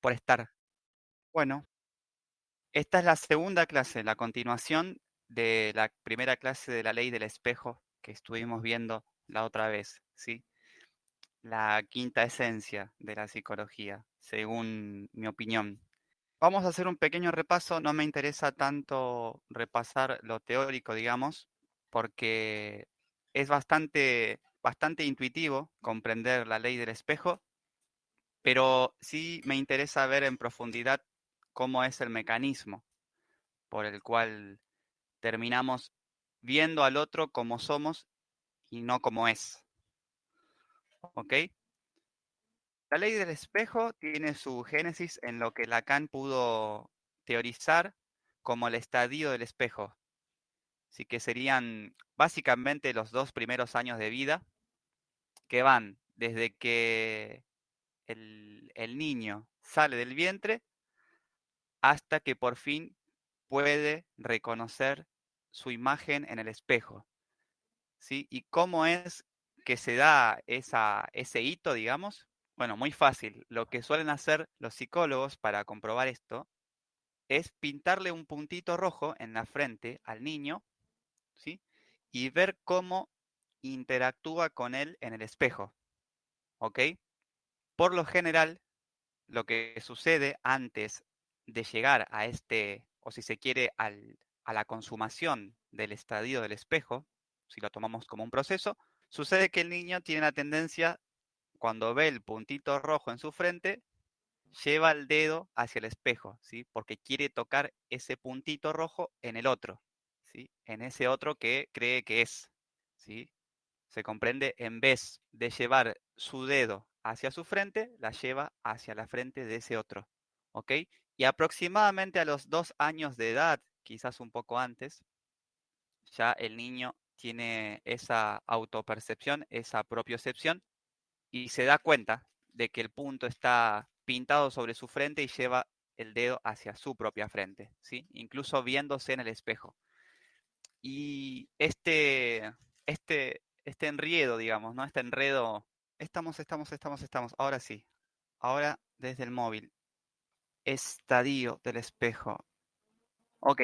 por estar. Bueno, esta es la segunda clase, la continuación de la primera clase de la ley del espejo que estuvimos viendo la otra vez, ¿sí? La quinta esencia de la psicología, según mi opinión. Vamos a hacer un pequeño repaso, no me interesa tanto repasar lo teórico, digamos, porque es bastante intuitivo comprender la ley del espejo, pero sí me interesa ver en profundidad cómo es el mecanismo por el cual terminamos viendo al otro como somos y no como es, ¿ok? La ley del espejo tiene su génesis en lo que Lacan pudo teorizar como el estadio del espejo. Así que serían básicamente los 2 primeros años de vida, que van desde que el niño sale del vientre hasta que por fin puede reconocer su imagen en el espejo, ¿sí? ¿Y cómo es que se da ese hito, digamos? Bueno, muy fácil. Lo que suelen hacer los psicólogos para comprobar esto es pintarle un puntito rojo en la frente al niño, ¿sí? Y ver cómo interactúa con él en el espejo, ¿ok? Por lo general, lo que sucede antes de llegar a o si se quiere, a la consumación del estadio del espejo, si lo tomamos como un proceso, sucede que el niño tiene la tendencia, cuando ve el puntito rojo en su frente, lleva el dedo hacia el espejo, ¿sí? Porque quiere tocar ese puntito rojo en el otro, ¿sí? En ese otro que cree que es, ¿sí? Se comprende, en vez de llevar su dedo hacia su frente, la lleva hacia la frente de ese otro, ¿ok? Y aproximadamente a los 2 años de edad, quizás un poco antes, ya el niño tiene esa autopercepción, esa propiocepción, y se da cuenta de que el punto está pintado sobre su frente y lleva el dedo hacia su propia frente, ¿sí? Incluso viéndose en el espejo. Y este enredo, digamos, ¿no? Este enredo, estamos, ahora sí, ahora desde el móvil, estadio del espejo. Ok,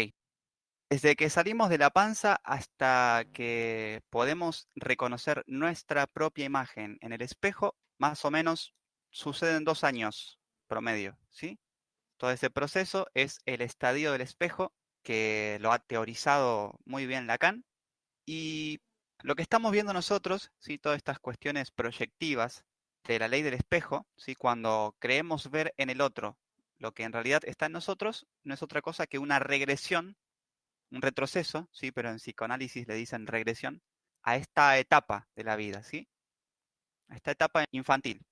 desde que salimos de la panza hasta que podemos reconocer nuestra propia imagen en el espejo, más o menos suceden 2 años promedio, ¿sí? Todo ese proceso es el estadio del espejo, que lo ha teorizado muy bien Lacan. Y lo que estamos viendo nosotros, ¿sí? Todas estas cuestiones proyectivas de la ley del espejo, ¿sí? Cuando creemos ver en el otro lo que en realidad está en nosotros, no es otra cosa que una regresión, un retroceso, ¿sí? Pero en psicoanálisis le dicen regresión, a esta etapa de la vida, ¿sí? A esta etapa infantil.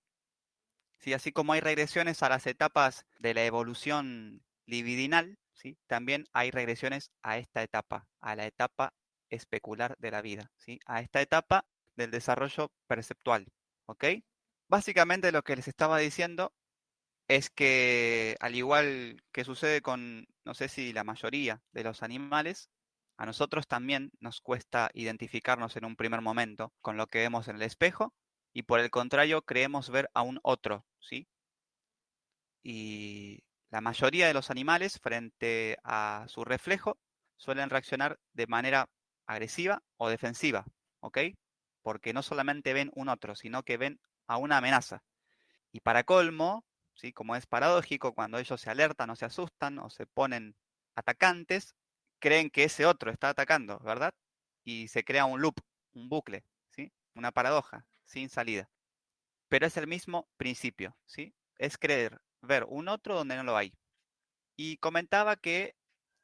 ¿Sí? Así como hay regresiones a las etapas de la evolución libidinal, ¿sí? También hay regresiones a esta etapa, a la etapa especular de la vida, ¿sí? A esta etapa del desarrollo perceptual, ¿ok? Básicamente lo que les estaba diciendo es que, al igual que sucede con, no sé si la mayoría de los animales, a nosotros también nos cuesta identificarnos en un primer momento con lo que vemos en el espejo, y por el contrario creemos ver a un otro, ¿sí? Y la mayoría de los animales, frente a su reflejo, suelen reaccionar de manera agresiva o defensiva, ¿ok? Porque no solamente ven un otro, sino que ven a una amenaza. Y para colmo, ¿sí? Como es paradójico, cuando ellos se alertan o se asustan o se ponen atacantes, creen que ese otro está atacando, ¿verdad? Y se crea un loop, un bucle, ¿sí? Una paradoja sin salida. Pero es el mismo principio, ¿sí? Es creer ver un otro donde no lo hay. Y comentaba que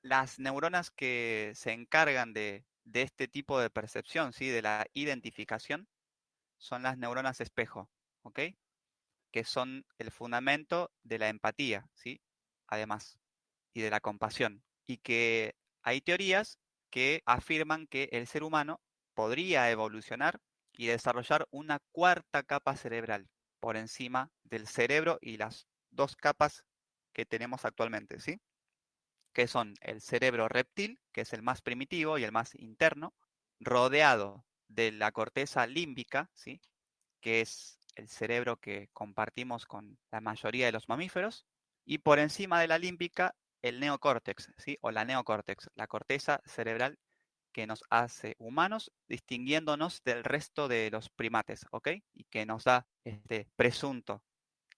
las neuronas que se encargan de este tipo de percepción, ¿sí? De la identificación, son las neuronas espejo, ¿ok? Que son el fundamento de la empatía, ¿sí? Además, y de la compasión. Y que hay teorías que afirman que el ser humano podría evolucionar y desarrollar una cuarta capa cerebral por encima del cerebro y las 2 capas que tenemos actualmente, ¿sí? Que son el cerebro reptil, que es el más primitivo y el más interno, rodeado de la corteza límbica, ¿sí? Que es el cerebro que compartimos con la mayoría de los mamíferos, Y por encima de la límbica, el neocórtex, ¿sí? O la neocórtex, la corteza cerebral que nos hace humanos, distinguiéndonos del resto de los primates, ¿ok? Y que nos da este presunto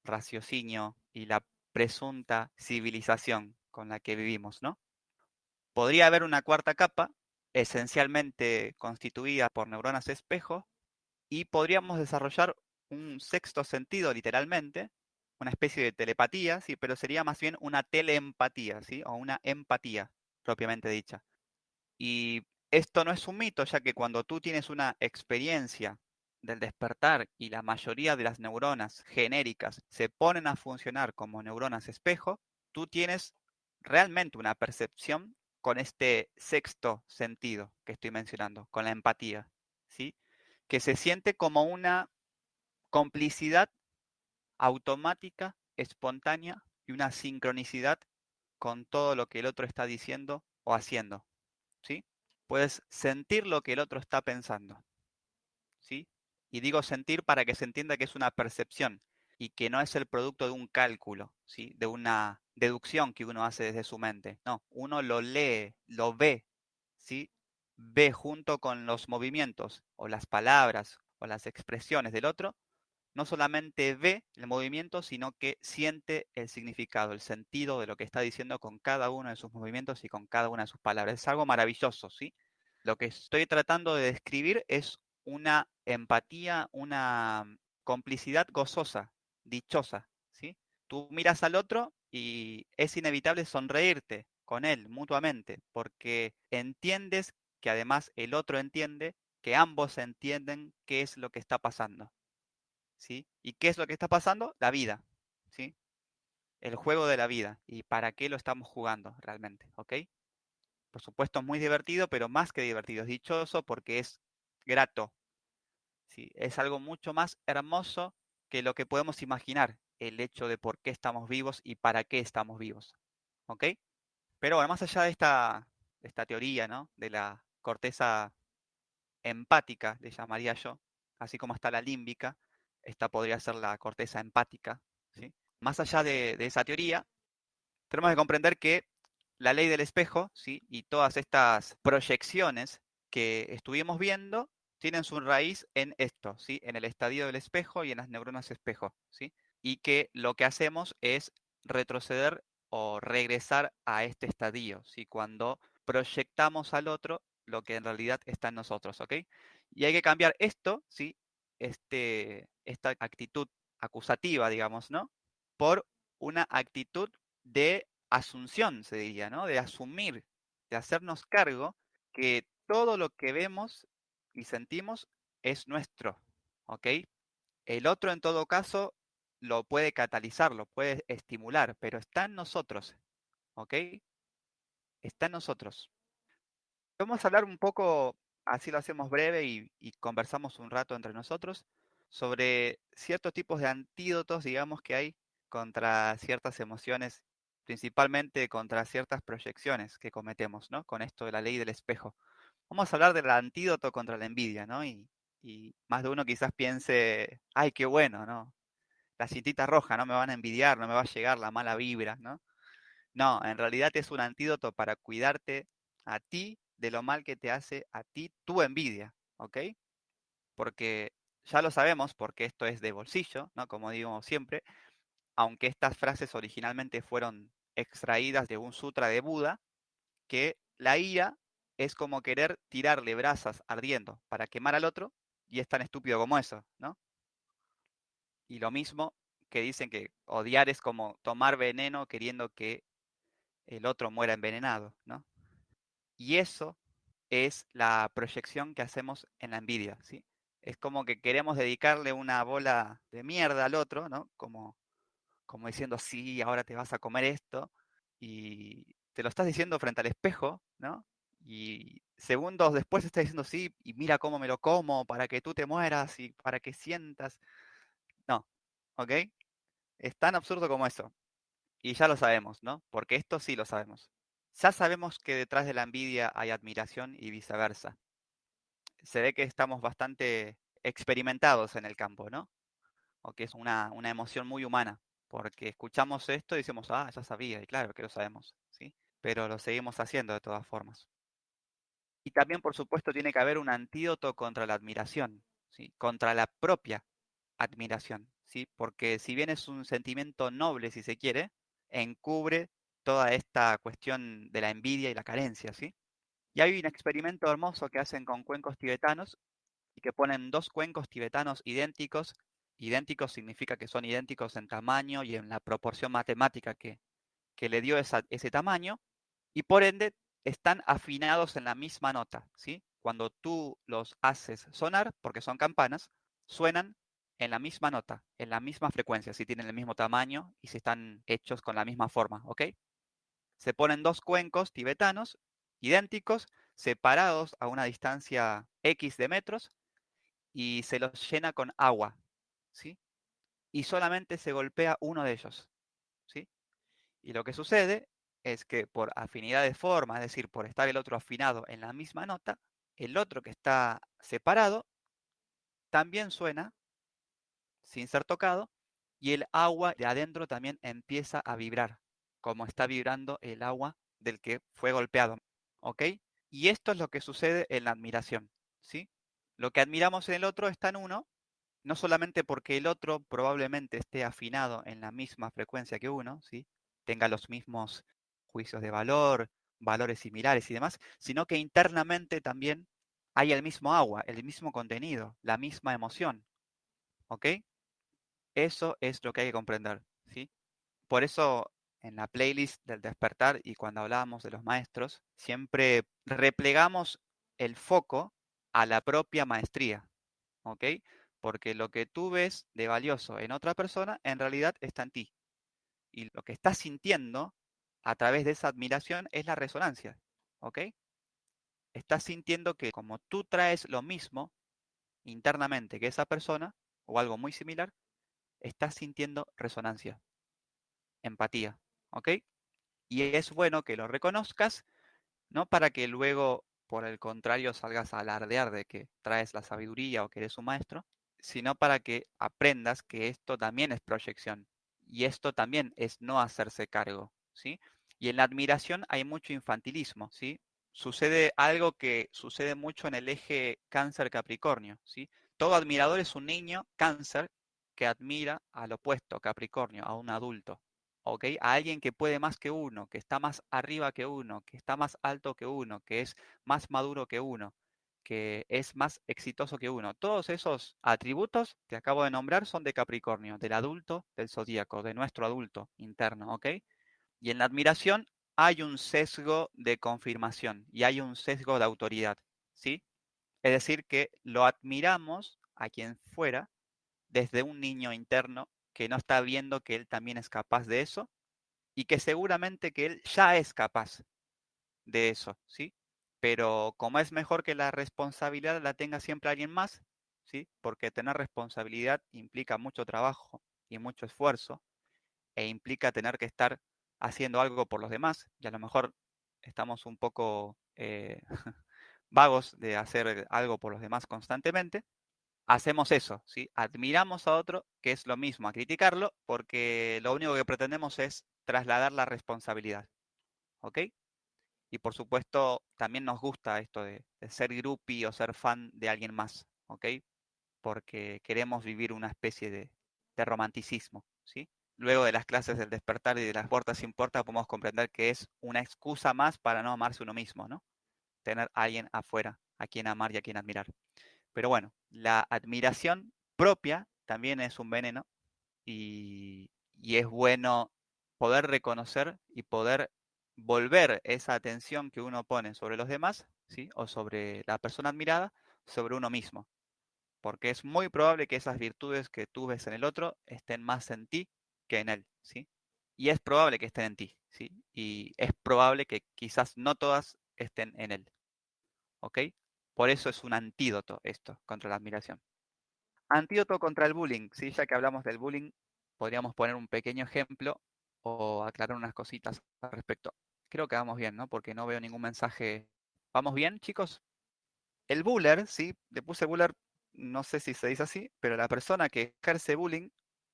raciocinio y la presunta civilización con la que vivimos, ¿no? Podría haber una cuarta capa, esencialmente constituida por neuronas espejo, y podríamos desarrollar un sexto sentido, literalmente, una especie de telepatía, sí, pero sería más bien una teleempatía, ¿sí? O una empatía, propiamente dicha. Y esto no es un mito, ya que cuando tú tienes una experiencia del despertar y la mayoría de las neuronas genéricas se ponen a funcionar como neuronas espejo, tú tienes realmente una percepción con este sexto sentido que estoy mencionando, con la empatía, ¿sí? Que se siente como una complicidad automática, espontánea y una sincronicidad con todo lo que el otro está diciendo o haciendo, ¿sí? Puedes sentir lo que el otro está pensando, ¿sí? Y digo sentir para que se entienda que es una percepción y que no es el producto de un cálculo, ¿sí? De una deducción que uno hace desde su mente. No, uno lo lee, lo ve, ¿sí? Ve junto con los movimientos o las palabras o las expresiones del otro, no solamente ve el movimiento, sino que siente el significado, el sentido de lo que está diciendo con cada uno de sus movimientos y con cada una de sus palabras. Es algo maravilloso, ¿sí? Lo que estoy tratando de describir es una empatía, una complicidad gozosa, dichosa, ¿sí? Tú miras al otro y es inevitable sonreírte con él mutuamente, porque entiendes que además el otro entiende, que ambos entienden qué es lo que está pasando, ¿sí? ¿Y qué es lo que está pasando? La vida, ¿sí? El juego de la vida y para qué lo estamos jugando realmente, ¿ok? Por supuesto, es muy divertido, pero más que divertido, es dichoso porque es grato, ¿sí? Es algo mucho más hermoso que lo que podemos imaginar, el hecho de por qué estamos vivos y para qué estamos vivos, ¿ok? Pero bueno, más allá de esta teoría, ¿no? De la corteza empática, le llamaría yo, así como está la límbica, esta podría ser la corteza empática, ¿sí? Más allá de esa teoría, tenemos que comprender que la ley del espejo, ¿sí? Y todas estas proyecciones que estuvimos viendo tienen su raíz en esto, ¿sí? En el estadio del espejo y en las neuronas espejo, ¿sí? Y que lo que hacemos es retroceder o regresar a este estadio, ¿sí? Cuando proyectamos al otro lo que en realidad está en nosotros, ¿ok? Y hay que cambiar esto, ¿sí? Esta actitud acusativa, digamos, ¿no? Por una actitud de asunción, se diría, ¿no? De asumir, de hacernos cargo que todo lo que vemos y sentimos es nuestro, ¿ok? El otro en todo caso lo puede catalizar, lo puede estimular, pero está en nosotros, ¿ok? Está en nosotros. Vamos a hablar un poco, así lo hacemos breve y conversamos un rato entre nosotros, sobre ciertos tipos de antídotos, digamos, que hay contra ciertas emociones, principalmente contra ciertas proyecciones que cometemos, ¿no? Con esto de la ley del espejo. Vamos a hablar del antídoto contra la envidia, ¿no? Y más de uno quizás piense, ay, qué bueno, ¿no? La cintita roja, no me van a envidiar, no me va a llegar la mala vibra, ¿no? No, en realidad es un antídoto para cuidarte a ti de lo mal que te hace a ti tu envidia, ¿ok? Porque ya lo sabemos, porque esto es de bolsillo, ¿no? Como digo siempre, aunque estas frases originalmente fueron extraídas de un sutra de Buda, que la ira es como querer tirarle brasas ardiendo para quemar al otro, y es tan estúpido como eso, ¿no? Y lo mismo que dicen que odiar es como tomar veneno queriendo que el otro muera envenenado, ¿no? Y eso es la proyección que hacemos en la envidia, ¿sí? Es como que queremos dedicarle una bola de mierda al otro, ¿no? Como diciendo, sí, ahora te vas a comer esto, y te lo estás diciendo frente al espejo, ¿no? Y segundos después estás diciendo, sí, y mira cómo me lo como para que tú te mueras y para que sientas. No, ¿ok? Es tan absurdo como eso. Y ya lo sabemos, ¿no? Porque esto sí lo sabemos. Ya sabemos que detrás de la envidia hay admiración y viceversa. Se ve que estamos bastante experimentados en el campo, ¿no? O que es una emoción muy humana. porque escuchamos esto y decimos, ah, ya sabía, y claro que lo sabemos, ¿sí? Pero lo seguimos haciendo de todas formas. Y también, por supuesto, tiene que haber un antídoto contra la admiración, ¿sí? Contra la propia admiración, ¿sí? Porque si bien es un sentimiento noble, si se quiere, encubre toda esta cuestión de la envidia y la carencia, ¿sí? Y hay un experimento hermoso que hacen con cuencos tibetanos y que ponen dos cuencos tibetanos idénticos. Idénticos significa que son idénticos en tamaño y en la proporción matemática que le dio ese tamaño, y por ende están afinados en la misma nota, ¿sí? Cuando tú los haces sonar, porque son campanas, suenan en la misma nota, en la misma frecuencia, si tienen el mismo tamaño y si están hechos con la misma forma, ¿ok? Se ponen dos cuencos tibetanos idénticos, separados a una distancia X de metros, y se los llena con agua, ¿sí? Y solamente se golpea uno de ellos, ¿sí? Y lo que sucede es que por afinidad de forma, es decir, por estar el otro afinado en la misma nota, el otro que está separado también suena sin ser tocado, y el agua de adentro también empieza a vibrar, como está vibrando el agua del que fue golpeado, ¿ok? Y esto es lo que sucede en la admiración, ¿sí? Lo que admiramos en el otro está en uno, no solamente porque el otro probablemente esté afinado en la misma frecuencia que uno, ¿sí? Tenga los mismos juicios de valor, valores similares y demás, sino que internamente también hay el mismo agua, el mismo contenido, la misma emoción, ¿ok? Eso es lo que hay que comprender, ¿sí? Por eso en la playlist del despertar y cuando hablábamos de los maestros, siempre replegamos el foco a la propia maestría, ¿ok? Porque lo que tú ves de valioso en otra persona, en realidad está en ti. Y lo que estás sintiendo a través de esa admiración es la resonancia, ¿ok? Estás sintiendo que como tú traes lo mismo internamente que esa persona, o algo muy similar, estás sintiendo resonancia, empatía, ¿ok? Y es bueno que lo reconozcas, no para que luego, por el contrario, salgas a alardear de que traes la sabiduría o que eres un maestro, sino para que aprendas que esto también es proyección y esto también es no hacerse cargo, ¿sí? Y en la admiración hay mucho infantilismo, ¿sí? Sucede algo que sucede mucho en el eje Cáncer-Capricornio, ¿sí? Todo admirador es un niño Cáncer que admira al opuesto, Capricornio, a un adulto, ¿ok? A alguien que puede más que uno, que está más arriba que uno, que está más alto que uno, que es más maduro que uno, que es más exitoso que uno. Todos esos atributos que acabo de nombrar son de Capricornio, del adulto del zodíaco, de nuestro adulto interno, ¿ok? Y en la admiración hay un sesgo de confirmación y hay un sesgo de autoridad, ¿sí? Es decir, que lo admiramos a quien fuera desde un niño interno que no está viendo que él también es capaz de eso y que seguramente que él ya es capaz de eso, ¿sí? Pero como es mejor que la responsabilidad la tenga siempre alguien más, ¿sí? Porque tener responsabilidad implica mucho trabajo y mucho esfuerzo e implica tener que estar haciendo algo por los demás y a lo mejor estamos un poco vagos de hacer algo por los demás constantemente. Hacemos eso, ¿sí? Admiramos a otro, que es lo mismo a criticarlo, porque lo único que pretendemos es trasladar la responsabilidad, ¿ok? Y por supuesto, también nos gusta esto de ser groupie o ser fan de alguien más, ¿ok? Porque queremos vivir una especie de romanticismo, ¿sí? Luego de las clases del despertar y de las puertas sin puerta, podemos comprender que es una excusa más para no amarse uno mismo, ¿no? Tener a alguien afuera a quien amar y a quien admirar. Pero bueno, la admiración propia también es un veneno y es bueno poder reconocer y poder volver esa atención que uno pone sobre los demás, ¿sí? O sobre la persona admirada, sobre uno mismo. Porque es muy probable que esas virtudes que tú ves en el otro estén más en ti que en él, ¿sí? Y es probable que estén en ti, ¿sí? Y es probable que quizás no todas estén en él, ¿ok? Por eso es un antídoto esto contra la admiración. Antídoto contra el bullying, ¿sí? Ya que hablamos del bullying, podríamos poner un pequeño ejemplo o aclarar unas cositas al respecto. Creo que vamos bien, ¿no? Porque no veo ningún mensaje. ¿Vamos bien, chicos? El buller, ¿sí? Le puse buller, no sé si se dice así, pero la persona que ejerce bullying,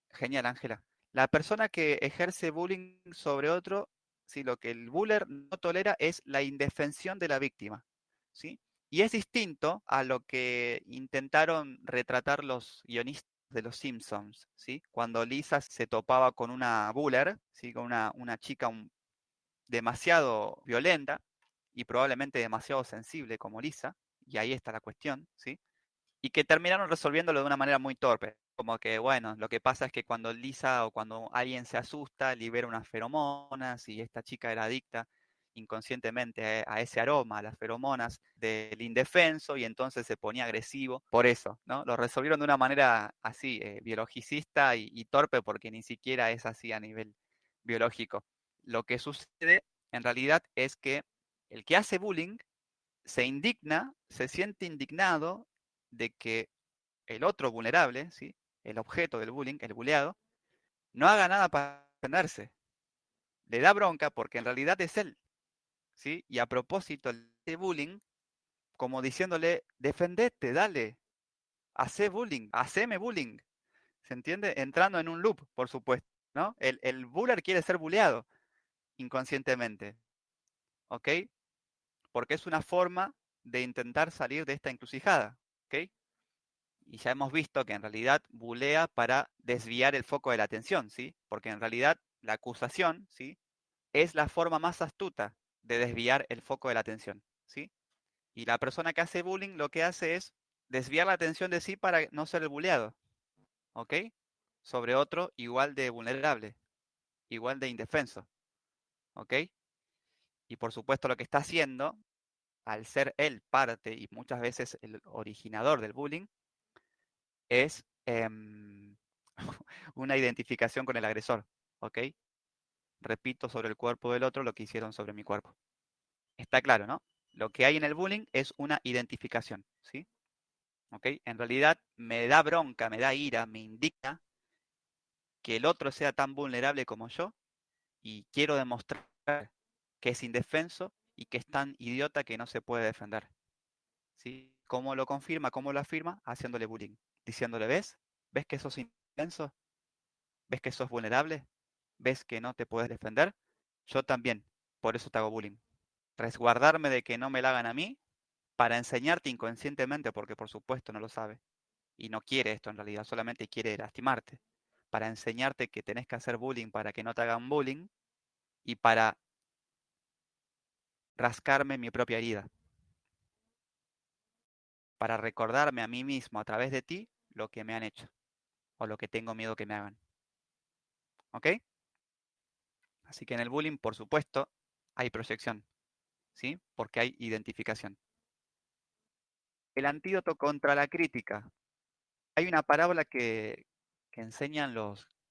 genial, Ángela. La persona que ejerce bullying sobre otro, si lo que el buller no tolera es la indefensión de la víctima, ¿sí? Y es distinto a lo que intentaron retratar los guionistas de los Simpsons, ¿sí? Cuando Lisa se topaba con una buller, ¿sí? Con una chica demasiado violenta y probablemente demasiado sensible como Lisa, y ahí está la cuestión, ¿sí? Y que terminaron resolviéndolo de una manera muy torpe. Como que, bueno, lo que pasa es que cuando Lisa o cuando alguien se asusta, libera unas feromonas y esta chica era adicta inconscientemente a ese aroma, a las feromonas del indefenso y entonces se ponía agresivo. Por eso, ¿no? Lo resolvieron de una manera así, biologicista y torpe porque ni siquiera es así a nivel biológico. Lo que sucede en realidad es que el que hace bullying se indigna, se siente indignado de que el otro vulnerable, ¿sí? El objeto del bullying, el buleado, no haga nada para defenderse. Le da bronca porque en realidad es él, ¿sí? Y a propósito de bullying, como diciéndole, defendete, dale, hacé bullying, haceme bullying, ¿se entiende? Entrando en un loop, por supuesto, ¿no? El buller quiere ser buleado inconscientemente, ¿ok? Porque es una forma de intentar salir de esta encrucijada, ¿ok? Y ya hemos visto que en realidad bulea para desviar el foco de la atención, ¿sí? Porque en realidad la acusación, ¿sí? Es la forma más astuta de desviar el foco de la atención, ¿sí? Y la persona que hace bullying lo que hace es desviar la atención de sí para no ser el buleado, ¿ok? Sobre otro igual de vulnerable, igual de indefenso, ¿ok? Y por supuesto lo que está haciendo, al ser él parte y muchas veces el originador del bullying, es una identificación con el agresor, ¿ok? Repito sobre el cuerpo del otro lo que hicieron sobre mi cuerpo. Está claro, ¿no? Lo que hay en el bullying es una identificación, ¿sí? ¿Ok? En realidad me da bronca, me da ira, me indigna que el otro sea tan vulnerable como yo y quiero demostrar que es indefenso y que es tan idiota que no se puede defender, ¿sí? ¿Cómo lo confirma? ¿Cómo lo afirma? Haciéndole bullying, diciéndole, ¿ves? ¿Ves que sos indefenso? ¿Ves que sos vulnerable? ¿Ves que no te puedes defender? Yo también, por eso te hago bullying. Resguardarme de que no me la hagan a mí para enseñarte inconscientemente, porque por supuesto no lo sabe. Y no quiere esto en realidad, solamente quiere lastimarte. Para enseñarte que tenés que hacer bullying para que no te hagan bullying y para rascarme mi propia herida. Para recordarme a mí mismo a través de ti lo que me han hecho o lo que tengo miedo que me hagan. ¿Ok? Así que en el bullying, por supuesto, hay proyección, ¿sí? Porque hay identificación. El antídoto contra la crítica. Hay una parábola que enseñan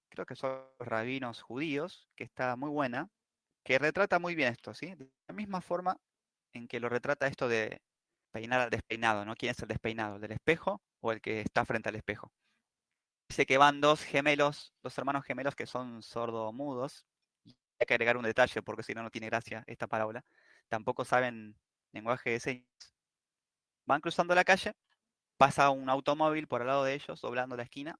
creo que son los rabinos judíos, que está muy buena, que retrata muy bien esto, ¿sí? De la misma forma en que lo retrata esto de peinar al despeinado, ¿no? ¿Quién es el despeinado? ¿El del espejo o el que está frente al espejo? Dice que van dos gemelos, dos hermanos gemelos que son sordomudos. Y hay que agregar un detalle porque si no, no tiene gracia esta parábola. Tampoco saben lenguaje de señas. Van cruzando la calle, pasa un automóvil por al lado de ellos, doblando la esquina,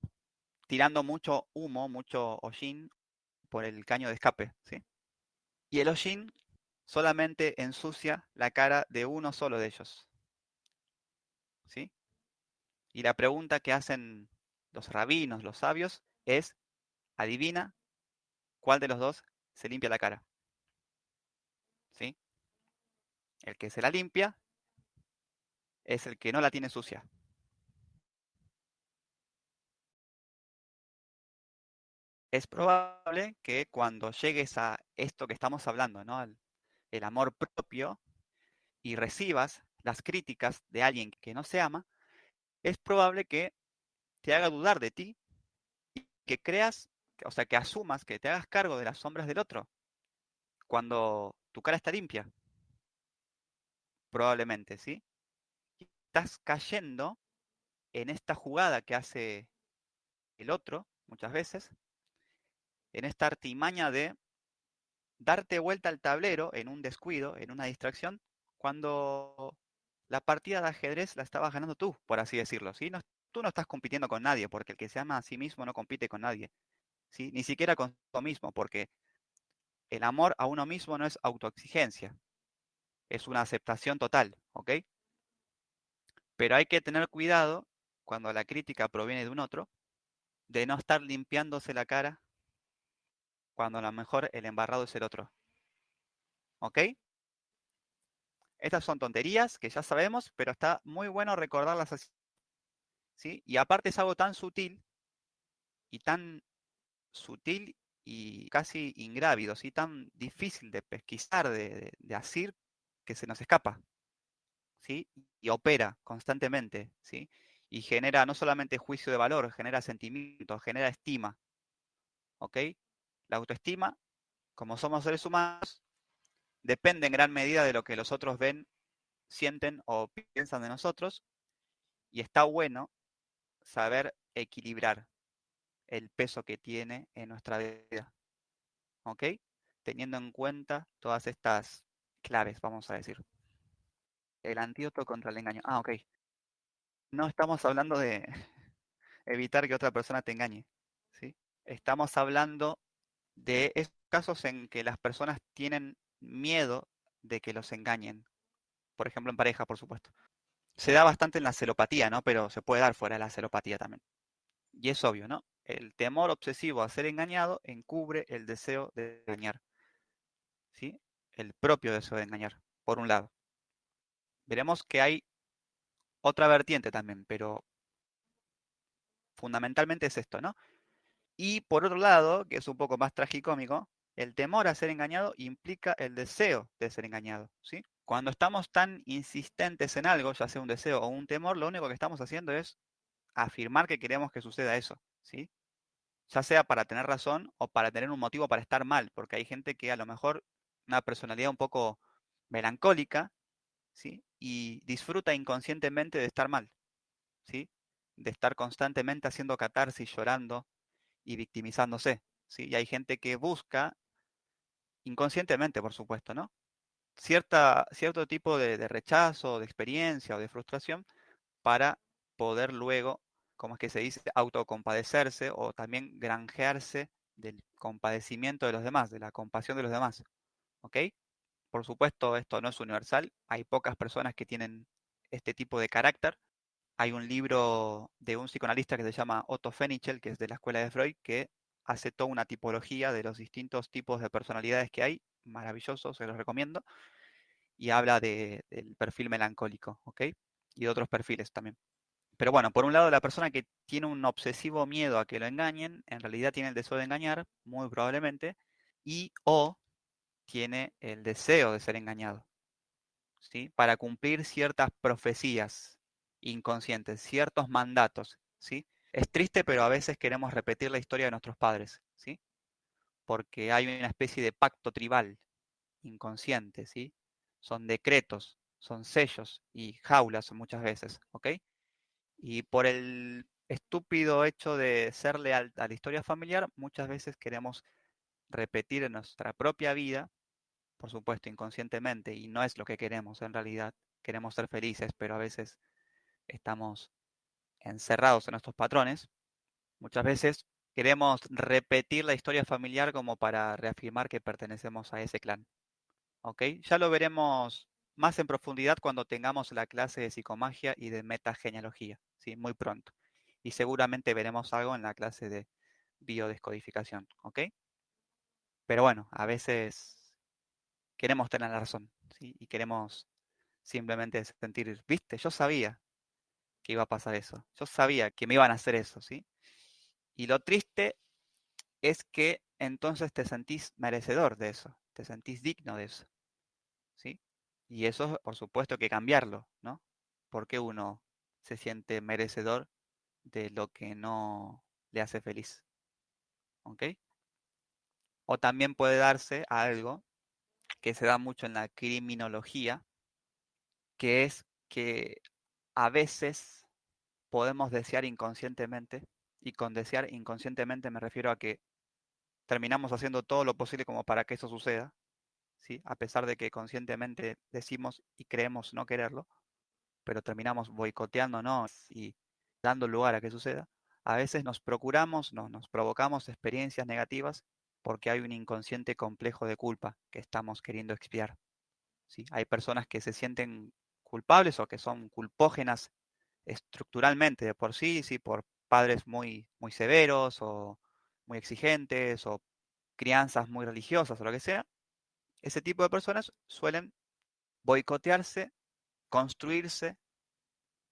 tirando mucho humo, mucho hollín por el caño de escape, ¿sí? Y el hollín solamente ensucia la cara de uno solo de ellos, ¿sí? Y la pregunta que hacen los rabinos, los sabios, es, adivina cuál de los dos se limpia la cara, ¿sí? El que se la limpia es el que no la tiene sucia. Es probable que cuando llegues a esto que estamos hablando, ¿no? El amor propio y recibas las críticas de alguien que no se ama, es probable que te haga dudar de ti y que creas, o sea, que asumas, que te hagas cargo de las sombras del otro cuando tu cara está limpia, probablemente, ¿sí? Estás cayendo en esta jugada que hace el otro, muchas veces, en esta artimaña de darte vuelta al tablero en un descuido, en una distracción, cuando la partida de ajedrez la estabas ganando tú, por así decirlo, ¿sí? No, tú no estás compitiendo con nadie, porque el que se ama a sí mismo no compite con nadie. ¿sí? Ni siquiera consigo mismo, porque el amor a uno mismo no es autoexigencia, es una aceptación total, ¿ok? Pero hay que tener cuidado cuando la crítica proviene de un otro, de no estar limpiándose la cara cuando a lo mejor el embarrado es el otro, ¿ok? Estas son tonterías que ya sabemos, pero está muy bueno recordarlas así, ¿sí? Y aparte es algo tan tan sutil y casi ingrávido, ¿sí? Tan difícil de pesquisar, de asir, que se nos escapa, ¿sí? Y opera constantemente, ¿sí? Y genera no solamente juicio de valor, genera sentimientos, genera estima, ¿ok? La autoestima, como somos seres humanos, depende en gran medida de lo que los otros ven, sienten o piensan de nosotros, y está bueno saber equilibrar el peso que tiene en nuestra vida, ¿ok? Teniendo en cuenta todas estas claves, vamos a decir. El antídoto contra el engaño. Ah, ok. No estamos hablando de evitar que otra persona te engañe, ¿sí? Estamos hablando de esos casos en que las personas tienen miedo de que los engañen. Por ejemplo, en pareja, por supuesto. Se da bastante en la celopatía, ¿no? Pero se puede dar fuera de la celopatía también. Y es obvio, ¿no? El temor obsesivo a ser engañado encubre el deseo de engañar, ¿sí? El propio deseo de engañar, por un lado. Veremos que hay otra vertiente también, pero fundamentalmente es esto, ¿no? Y por otro lado, que es un poco más tragicómico, el temor a ser engañado implica el deseo de ser engañado, ¿sí? Cuando estamos tan insistentes en algo, ya sea un deseo o un temor, lo único que estamos haciendo es afirmar que queremos que suceda eso, ¿sí? Ya sea para tener razón o para tener un motivo para estar mal, porque hay gente que a lo mejor una personalidad un poco melancólica, ¿sí? Y disfruta inconscientemente de estar mal, ¿sí? De estar constantemente haciendo catarsis, llorando y victimizándose, ¿sí? Y hay gente que busca, inconscientemente por supuesto, ¿no? Cierto tipo de rechazo, de experiencia o de frustración para poder luego, como es que se dice, autocompadecerse o también granjearse del compadecimiento de los demás, de la compasión de los demás, ¿ok? Por supuesto, esto no es universal, hay pocas personas que tienen este tipo de carácter. Hay un libro de un psicoanalista que se llama Otto Fenichel, que es de la escuela de Freud, que hace toda una tipología de los distintos tipos de personalidades que hay, maravilloso, se los recomiendo, y habla del perfil melancólico, ¿ok? Y de otros perfiles también. Pero bueno, por un lado, la persona que tiene un obsesivo miedo a que lo engañen, en realidad tiene el deseo de engañar, muy probablemente, y o tiene el deseo de ser engañado, ¿sí? Para cumplir ciertas profecías inconscientes, ciertos mandatos, ¿sí? Es triste, pero a veces queremos repetir la historia de nuestros padres, ¿sí? Porque hay una especie de pacto tribal inconsciente, ¿sí? Son decretos, son sellos y jaulas muchas veces, ¿ok? Y por el estúpido hecho de ser leal a la historia familiar, muchas veces queremos repetir en nuestra propia vida, por supuesto inconscientemente, y no es lo que queremos en realidad. Queremos ser felices, pero a veces estamos encerrados en nuestros patrones. Muchas veces queremos repetir la historia familiar como para reafirmar que pertenecemos a ese clan. ¿Ok? Ya lo veremos más en profundidad cuando tengamos la clase de psicomagia y de metagenealogía, ¿sí? Muy pronto. Y seguramente veremos algo en la clase de biodescodificación, ¿ok? Pero bueno, a veces queremos tener la razón, ¿sí? Y queremos simplemente sentir, viste, yo sabía que iba a pasar eso, yo sabía que me iban a hacer eso, ¿sí? Y lo triste es que entonces te sentís merecedor de eso, te sentís digno de eso, ¿sí? Y eso, por supuesto, hay que cambiarlo, ¿no? Porque uno se siente merecedor de lo que no le hace feliz, ¿ok? O también puede darse algo que se da mucho en la criminología, que es que a veces podemos desear inconscientemente, y con desear inconscientemente me refiero a que terminamos haciendo todo lo posible como para que eso suceda, ¿sí? A pesar de que conscientemente decimos y creemos no quererlo, pero terminamos boicoteándonos y dando lugar a que suceda. A veces nos provocamos experiencias negativas porque hay un inconsciente complejo de culpa que estamos queriendo expiar. ¿Sí? Hay personas que se sienten culpables o que son culpógenas estructuralmente de por sí, sí, por padres muy severos o muy exigentes o crianzas muy religiosas o lo que sea. Ese tipo de personas suelen boicotearse, construirse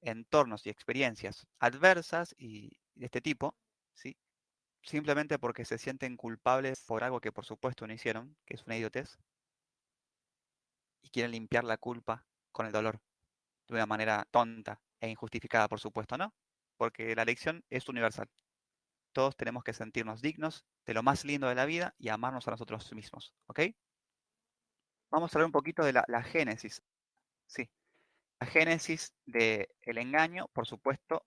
entornos y experiencias adversas y de este tipo, ¿sí? Simplemente porque se sienten culpables por algo que por supuesto no hicieron, que es una idiotez, y quieren limpiar la culpa con el dolor de una manera tonta e injustificada, por supuesto, ¿no? Porque la lección es universal. Todos tenemos que sentirnos dignos de lo más lindo de la vida y amarnos a nosotros mismos, ¿ok? Vamos a hablar un poquito de la génesis. Sí, la génesis del engaño, por supuesto,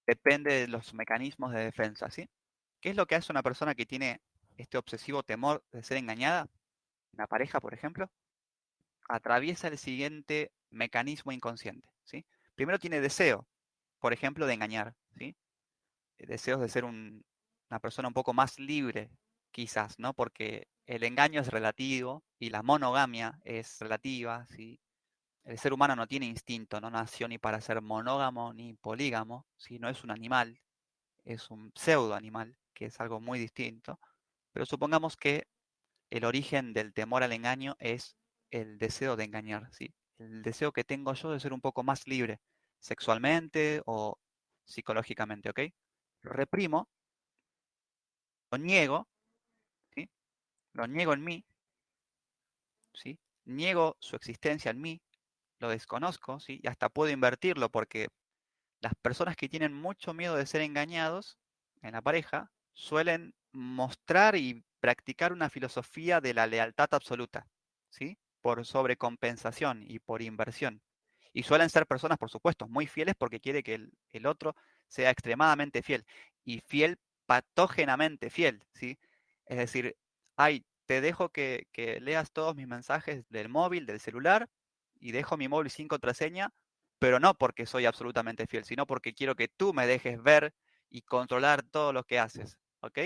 depende de los mecanismos de defensa, ¿sí? ¿Qué es lo que hace una persona que tiene este obsesivo temor de ser engañada? Una pareja, por ejemplo, atraviesa el siguiente mecanismo inconsciente, ¿sí? Primero tiene deseo, por ejemplo, de engañar, ¿sí? Deseos de ser una persona un poco más libre, quizás, ¿no? Porque el engaño es relativo y la monogamia es relativa, ¿sí? El ser humano no tiene instinto, no nació ni para ser monógamo ni polígamo, ¿sí? No es un animal, es un pseudo animal, que es algo muy distinto. Pero supongamos que el origen del temor al engaño es el deseo de engañar, ¿sí? El deseo que tengo yo de ser un poco más libre, sexualmente o psicológicamente, ¿ok? Lo reprimo, lo niego, ¿sí? Lo niego en mí, ¿sí? Niego su existencia en mí, lo desconozco, ¿sí? Y hasta puedo invertirlo porque las personas que tienen mucho miedo de ser engañados en la pareja suelen mostrar y practicar una filosofía de la lealtad absoluta, ¿sí? Por sobrecompensación y por inversión. Y suelen ser personas, por supuesto, muy fieles porque quiere que el otro sea extremadamente fiel y fiel patógenamente fiel, ¿sí? Es decir, ay, te dejo que leas todos mis mensajes del móvil, del celular, y dejo mi móvil sin contraseña, pero no porque soy absolutamente fiel, sino porque quiero que tú me dejes ver y controlar todo lo que haces, ¿ok?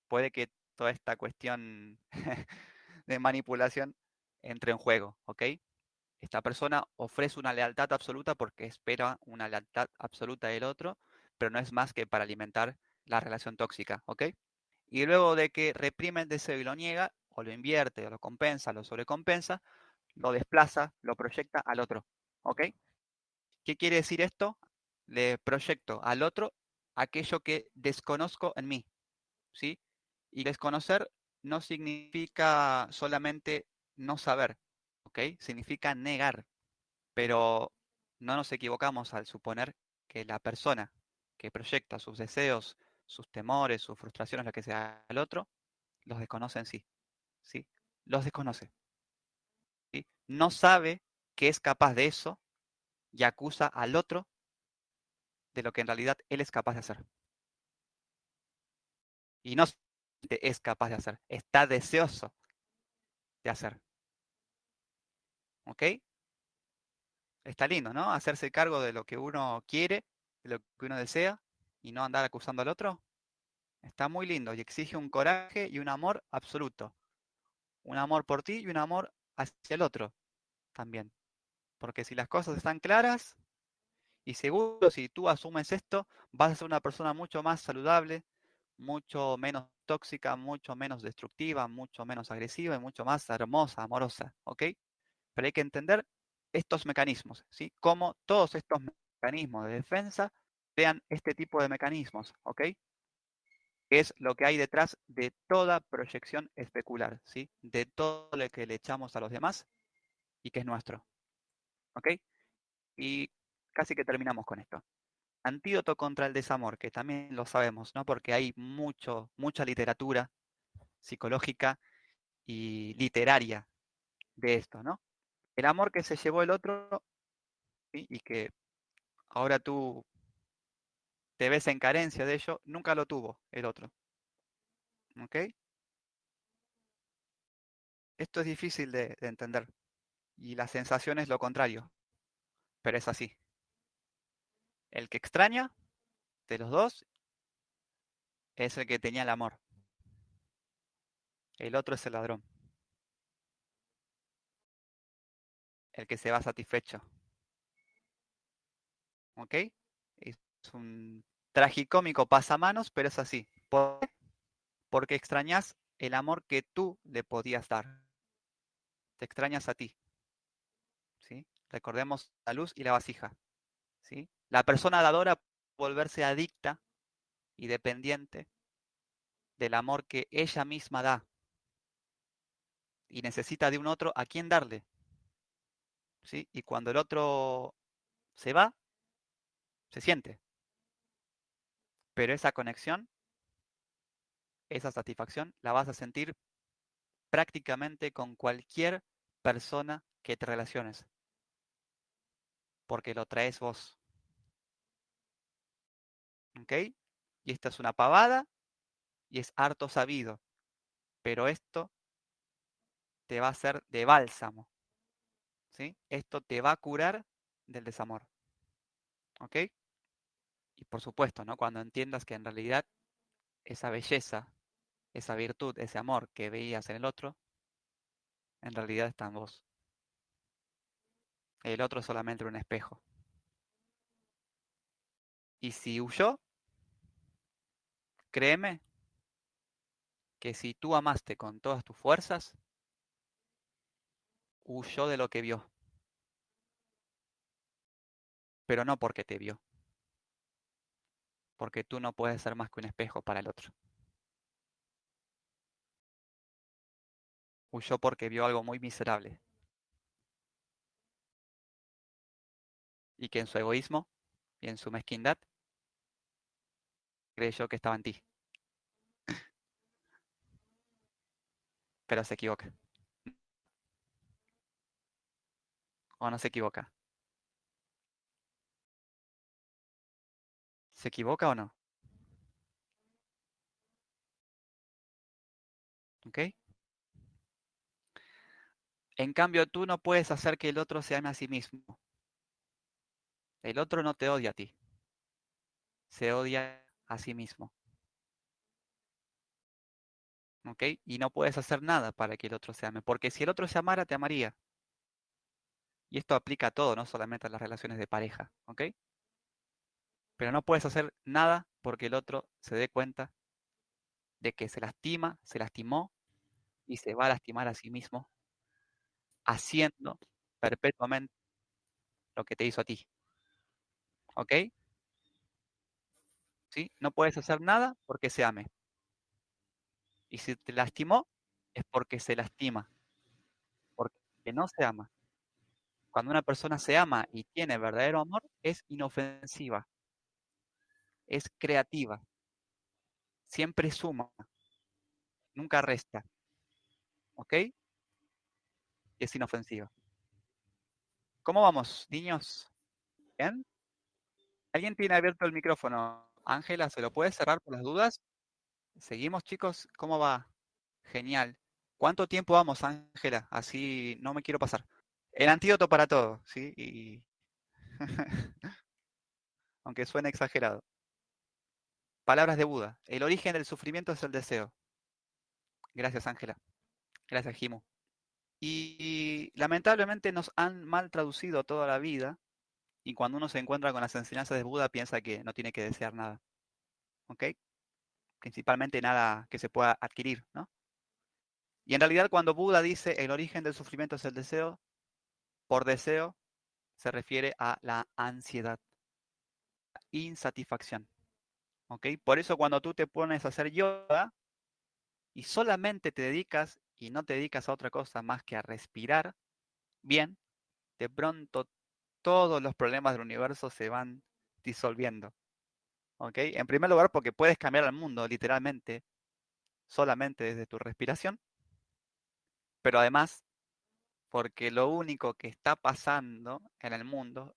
Puede que toda esta cuestión de manipulación entre en juego, ¿ok? Esta persona ofrece una lealtad absoluta porque espera una lealtad absoluta del otro, pero no es más que para alimentar la relación tóxica, ¿ok? Y luego de que reprime el deseo y lo niega, o lo invierte, o lo compensa, lo sobrecompensa, lo desplaza, lo proyecta al otro, ¿ok? ¿Qué quiere decir esto? Le proyecto al otro aquello que desconozco en mí, ¿sí? Y desconocer no significa solamente no saber, ¿ok? Significa negar, pero no nos equivocamos al suponer que la persona que proyecta sus deseos, sus temores, sus frustraciones, lo que sea al otro, los desconoce en sí, ¿sí? Los desconoce, ¿sí? No sabe que es capaz de eso y acusa al otro de lo que en realidad él es capaz de hacer. Y no es capaz de hacer, está deseoso de hacer. ¿Ok? Está lindo, ¿no? Hacerse cargo de lo que uno quiere, de lo que uno desea y no andar acusando al otro. Está muy lindo y exige un coraje y un amor absoluto. Un amor por ti y un amor hacia el otro también. Porque si las cosas están claras y seguro, si tú asumes esto, vas a ser una persona mucho más saludable, mucho menos tóxica, mucho menos destructiva, mucho menos agresiva y mucho más hermosa, amorosa, ¿ok? Pero hay que entender estos mecanismos, ¿sí? Cómo todos estos mecanismos de defensa crean este tipo de mecanismos, ¿ok? Que es lo que hay detrás de toda proyección especular, ¿sí? De todo lo que le echamos a los demás y que es nuestro, ¿ok? Y casi que terminamos con esto. Antídoto contra el desamor, que también lo sabemos, ¿no? Porque hay mucha literatura psicológica y literaria de esto, ¿no? El amor que se llevó el otro, ¿sí? Y que ahora tú te ves en carencia de ello, nunca lo tuvo el otro, ¿ok? Esto es difícil de entender y la sensación es lo contrario, pero es así. El que extraña de los dos es el que tenía el amor. El otro es el ladrón, el que se va satisfecho. ¿Ok? Es un tragicómico pasamanos, pero es así. ¿Por qué? Porque extrañas el amor que tú le podías dar. Te extrañas a ti. ¿Sí? Recordemos la luz y la vasija. ¿Sí? La persona dadora puede volverse adicta y dependiente del amor que ella misma da y necesita de un otro a quien darle. ¿Sí? Y cuando el otro se va, se siente. Pero esa conexión, esa satisfacción, la vas a sentir prácticamente con cualquier persona que te relaciones, porque lo traes vos. ¿Ok? Y esta es una pavada y es harto sabido, pero esto te va a hacer de bálsamo. ¿Sí? Esto te va a curar del desamor. ¿Ok? Y por supuesto, ¿no? Cuando entiendas que en realidad esa belleza, esa virtud, ese amor que veías en el otro, en realidad está en vos. El otro es solamente un espejo. Y si huyó, créeme que si tú amaste con todas tus fuerzas, huyó de lo que vio, pero no porque te vio, porque tú no puedes ser más que un espejo para el otro. Huyó porque vio algo muy miserable y que en su egoísmo y en su mezquindad creyó que estaba en ti, pero se equivoca. ¿O no se equivoca? ¿Se equivoca o no? ¿Ok? En cambio, tú no puedes hacer que el otro se ame a sí mismo. El otro no te odia a ti, se odia a sí mismo. ¿Ok? Y no puedes hacer nada para que el otro se ame, porque si el otro se amara, te amaría. Y esto aplica a todo, no solamente a las relaciones de pareja. ¿Ok? Pero no puedes hacer nada porque el otro se dé cuenta de que se lastima, se lastimó y se va a lastimar a sí mismo haciendo perpetuamente lo que te hizo a ti. ¿Ok? ¿Sí? No puedes hacer nada porque se ame. Y si te lastimó, es porque se lastima, porque no se ama. Cuando una persona se ama y tiene verdadero amor, es inofensiva, es creativa, siempre suma, nunca resta. ¿Ok? Es inofensiva. ¿Cómo vamos, niños? ¿Bien? ¿Alguien tiene abierto el micrófono? Ángela, ¿se lo puede cerrar por las dudas? Seguimos, chicos. ¿Cómo va? Genial. ¿Cuánto tiempo vamos, Ángela? Así no me quiero pasar. El antídoto para todo, ¿sí? Y aunque suene exagerado. Palabras de Buda. El origen del sufrimiento es el deseo. Gracias, Ángela. Gracias, Jimu. Y lamentablemente nos han mal traducido toda la vida y cuando uno se encuentra con las enseñanzas de Buda piensa que no tiene que desear nada. ¿Ok? Principalmente nada que se pueda adquirir, ¿no? Y en realidad cuando Buda dice el origen del sufrimiento es el deseo, por deseo se refiere a la ansiedad, insatisfacción. ¿Ok? Por eso cuando tú te pones a hacer yoga y solamente te dedicas y no te dedicas a otra cosa más que a respirar bien, de pronto todos los problemas del universo se van disolviendo. ¿Ok? En primer lugar porque puedes cambiar el mundo literalmente solamente desde tu respiración, pero además porque lo único que está pasando en el mundo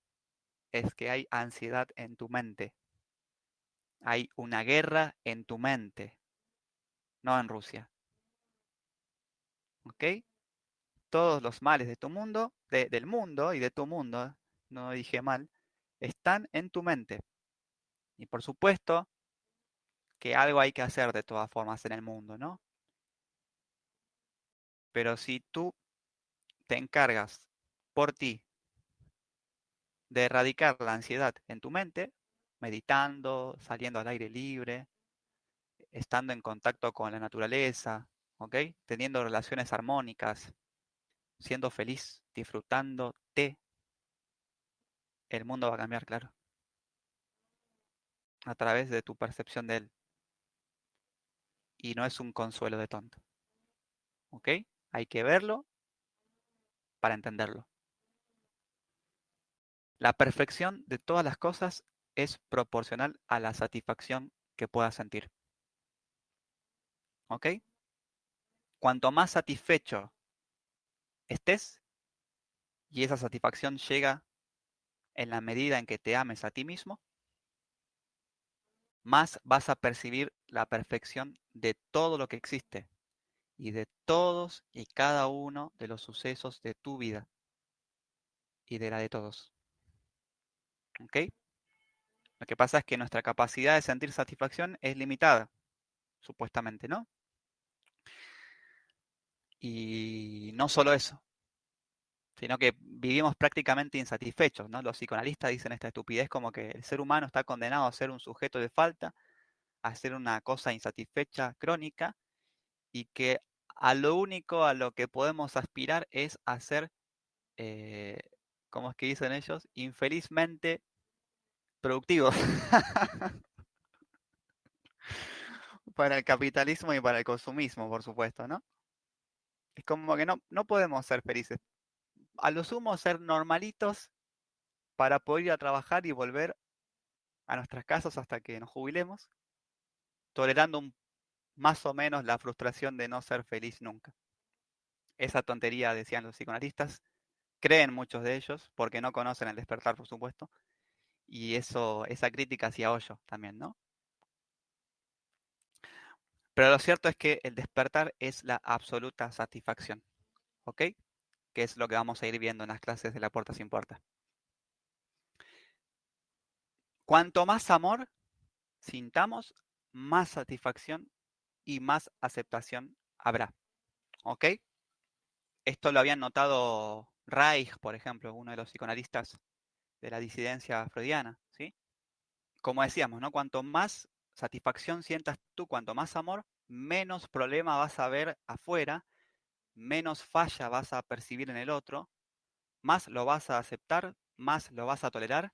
es que hay ansiedad en tu mente. Hay una guerra en tu mente, no en Rusia. ¿Ok? Todos los males de tu mundo, del mundo y de tu mundo, no dije mal, están en tu mente. Y por supuesto que algo hay que hacer de todas formas en el mundo, ¿no? Pero si tú te encargas por ti de erradicar la ansiedad en tu mente, meditando, saliendo al aire libre, estando en contacto con la naturaleza, ¿ok? Teniendo relaciones armónicas, siendo feliz, disfrutándote, el mundo va a cambiar, claro, a través de tu percepción de él. Y no es un consuelo de tonto, ¿ok? Hay que verlo para entenderlo. La perfección de todas las cosas es proporcional a la satisfacción que puedas sentir, ¿ok? Cuanto más satisfecho estés, y esa satisfacción llega en la medida en que te ames a ti mismo, más vas a percibir la perfección de todo lo que existe y de todos y cada uno de los sucesos de tu vida y de la de todos. ¿Ok? Lo que pasa es que nuestra capacidad de sentir satisfacción es limitada, supuestamente, ¿no? Y no solo eso, sino que vivimos prácticamente insatisfechos, ¿no? Los psicoanalistas dicen esta estupidez como que el ser humano está condenado a ser un sujeto de falta, a ser una cosa insatisfecha crónica, y que a lo único a lo que podemos aspirar es a ser, eh, ¿cómo es que dicen ellos? Infelizmente productivos para el capitalismo y para el consumismo, por supuesto, ¿no? Es como que no podemos ser felices. A lo sumo ser normalitos para poder ir a trabajar y volver a nuestras casas hasta que nos jubilemos, tolerando más o menos la frustración de no ser feliz nunca. Esa tontería, decían los psicoanalistas, creen muchos de ellos, porque no conocen el despertar, por supuesto, y eso, esa crítica hacia Hoyo también, ¿no? Pero lo cierto es que el despertar es la absoluta satisfacción, ¿ok? Que es lo que vamos a ir viendo en las clases de La Puerta Sin Puerta. Cuanto más amor sintamos, más satisfacción y más aceptación habrá, ¿ok? Esto lo habían notado Reich, por ejemplo, uno de los psicoanalistas de la disidencia freudiana, ¿sí? Como decíamos, ¿no? Cuanto más satisfacción sientas tú, cuanto más amor, menos problema vas a ver afuera, menos falla vas a percibir en el otro, más lo vas a aceptar, más lo vas a tolerar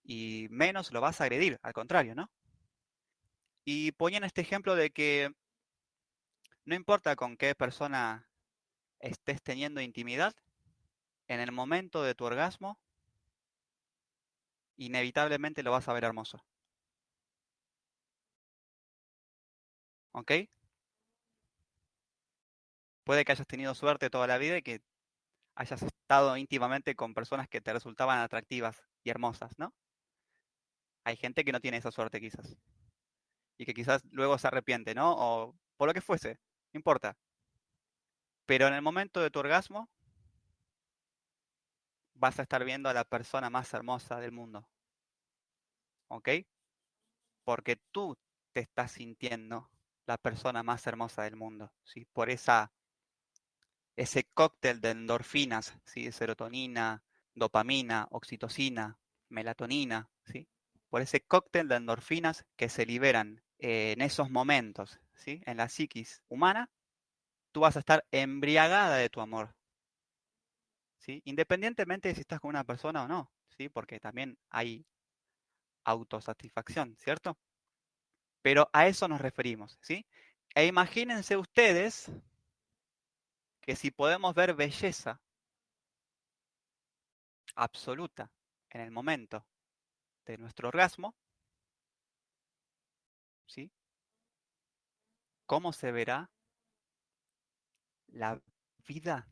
y menos lo vas a agredir, al contrario, ¿no? Y ponían este ejemplo de que no importa con qué persona estés teniendo intimidad, en el momento de tu orgasmo, inevitablemente lo vas a ver hermoso, ¿ok? Puede que hayas tenido suerte toda la vida y que hayas estado íntimamente con personas que te resultaban atractivas y hermosas, ¿no? Hay gente que no tiene esa suerte quizás y que quizás luego se arrepiente, ¿no? O por lo que fuese, no importa. Pero en el momento de tu orgasmo vas a estar viendo a la persona más hermosa del mundo, ¿ok? Porque tú te estás sintiendo la persona más hermosa del mundo, ¿sí? Por ese cóctel de endorfinas, ¿sí? Serotonina, dopamina, oxitocina, melatonina, ¿sí? Por ese cóctel de endorfinas que se liberan en esos momentos, ¿sí? En la psiquis humana, tú vas a estar embriagada de tu amor, ¿sí? Independientemente de si estás con una persona o no, ¿sí? Porque también hay autosatisfacción, ¿cierto? Pero a eso nos referimos, ¿sí? E imagínense ustedes que si podemos ver belleza absoluta en el momento de nuestro orgasmo, ¿sí? ¿Cómo se verá la vida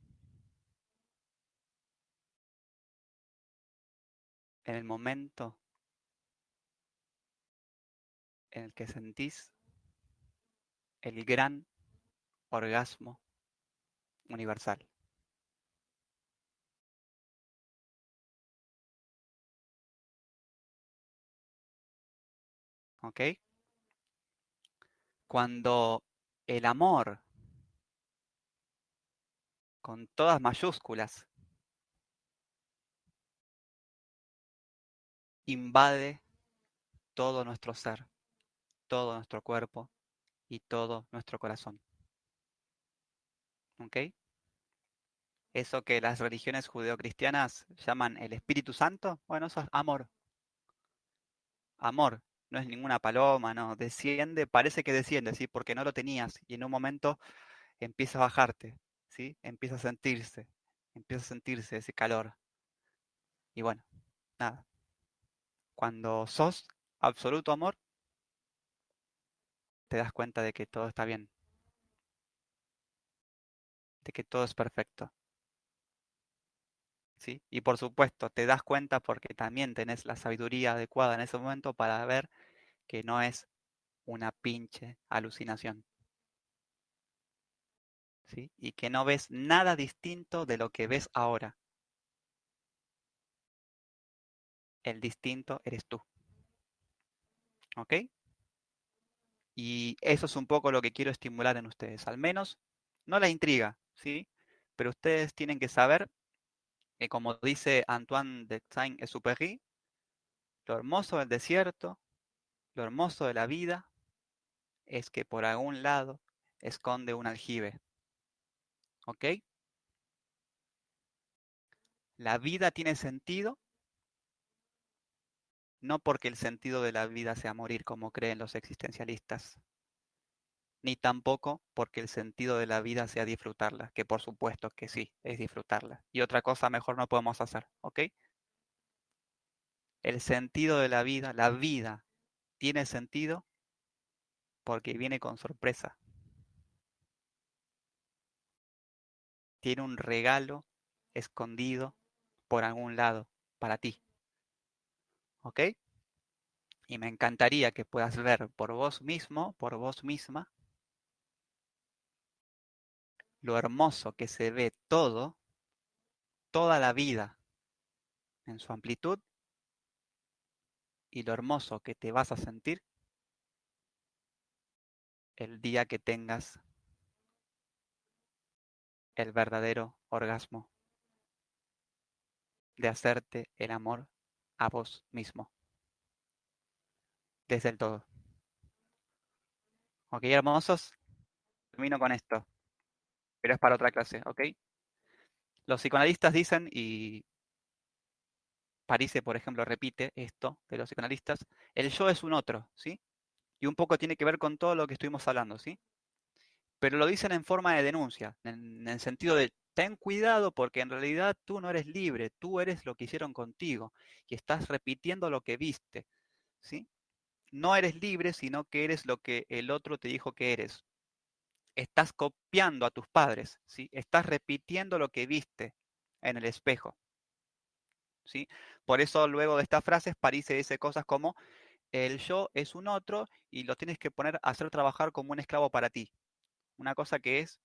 en el momento en el que sentís el gran orgasmo universal? ¿Ok? Cuando el amor, con todas mayúsculas, invade todo nuestro ser, todo nuestro cuerpo y todo nuestro corazón. ¿Ok? Eso que las religiones judeocristianas llaman el Espíritu Santo, bueno, eso es amor. Amor, no es ninguna paloma, no, desciende, parece que desciende, ¿sí? Porque no lo tenías y en un momento empieza a bajarte, ¿sí? Empieza a sentirse ese calor. Y bueno, nada, cuando sos absoluto amor, te das cuenta de que todo está bien, de que todo es perfecto, ¿sí? Y por supuesto, te das cuenta porque también tenés la sabiduría adecuada en ese momento para ver que no es una pinche alucinación, ¿sí? Y que no ves nada distinto de lo que ves ahora. El distinto eres tú, ¿ok? Y eso es un poco lo que quiero estimular en ustedes, al menos no la intriga, ¿sí? Pero ustedes tienen que saber que, como dice Antoine de Saint-Exupéry, lo hermoso del desierto, lo hermoso de la vida, es que por algún lado esconde un aljibe, ¿ok? La vida tiene sentido, no porque el sentido de la vida sea morir, como creen los existencialistas, ni tampoco porque el sentido de la vida sea disfrutarla, que por supuesto que sí, es disfrutarla. Y otra cosa mejor no podemos hacer, ¿ok? El sentido de la vida, tiene sentido porque viene con sorpresa. Tiene un regalo escondido por algún lado para ti, ¿ok? Y me encantaría que puedas ver por vos mismo, por vos misma, lo hermoso que se ve todo, toda la vida en su amplitud y lo hermoso que te vas a sentir el día que tengas el verdadero orgasmo de hacerte el amor a vos mismo, desde el todo. ¿Ok, hermosos? Termino con esto, pero es para otra clase, ¿ok? Los psicoanalistas dicen, y Parise, por ejemplo, repite esto de los psicoanalistas, el yo es un otro, ¿sí? Y un poco tiene que ver con todo lo que estuvimos hablando, ¿sí? Pero lo dicen en forma de denuncia, en el sentido de, ten cuidado porque en realidad tú no eres libre, tú eres lo que hicieron contigo y estás repitiendo lo que viste, ¿sí? No eres libre, sino que eres lo que el otro te dijo que eres. Estás copiando a tus padres, ¿sí? Estás repitiendo lo que viste en el espejo, ¿sí? Por eso luego de estas frases París se dice cosas como el yo es un otro y lo tienes que poner a hacer trabajar como un esclavo para ti. Una cosa que es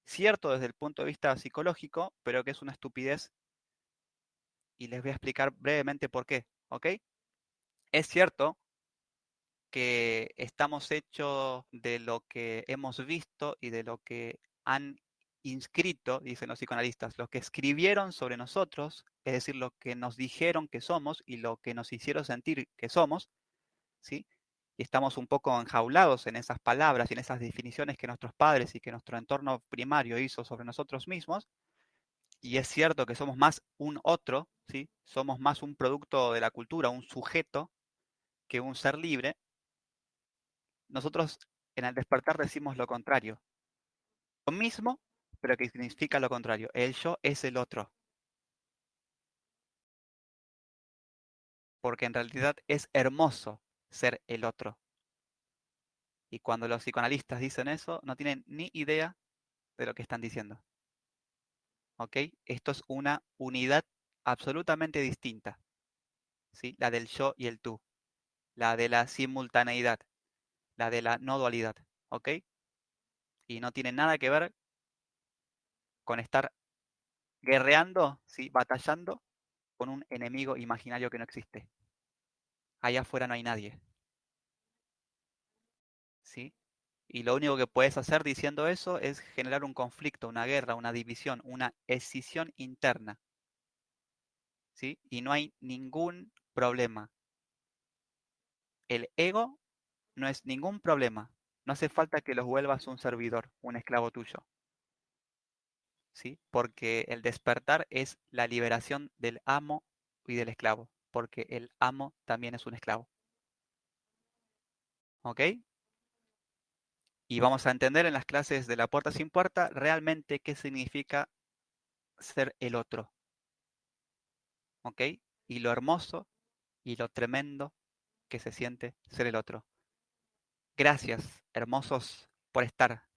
cierto desde el punto de vista psicológico, pero que es una estupidez y les voy a explicar brevemente por qué, ¿ok? Es cierto que estamos hechos de lo que hemos visto y de lo que han inscrito, dicen los psicoanalistas, lo que escribieron sobre nosotros, es decir, lo que nos dijeron que somos y lo que nos hicieron sentir que somos, ¿sí? Y estamos un poco enjaulados en esas palabras y en esas definiciones que nuestros padres y que nuestro entorno primario hizo sobre nosotros mismos. Y es cierto que somos más un otro, ¿sí? Somos más un producto de la cultura, un sujeto, que un ser libre. Nosotros en el despertar decimos lo contrario. Lo mismo, pero que significa lo contrario. El yo es el otro, porque en realidad es hermoso ser el otro. Y cuando los psicoanalistas dicen eso, no tienen ni idea de lo que están diciendo. ¿Ok? Esto es una unidad absolutamente distinta, ¿sí? La del yo y el tú, la de la simultaneidad, la de la no dualidad, ¿ok? Y no tiene nada que ver con estar guerreando, ¿sí? Batallando con un enemigo imaginario que no existe. Allá afuera no hay nadie, ¿sí? Y lo único que puedes hacer diciendo eso es generar un conflicto, una guerra, una división, una escisión interna, ¿sí? Y no hay ningún problema. El ego no es ningún problema. No hace falta que los vuelvas un servidor, un esclavo tuyo, ¿sí? Porque el despertar es la liberación del amo y del esclavo, porque el amo también es un esclavo, ¿ok? Y vamos a entender en las clases de la puerta sin puerta realmente qué significa ser el otro, ¿ok? Y lo hermoso y lo tremendo que se siente ser el otro. Gracias, hermosos, por estar.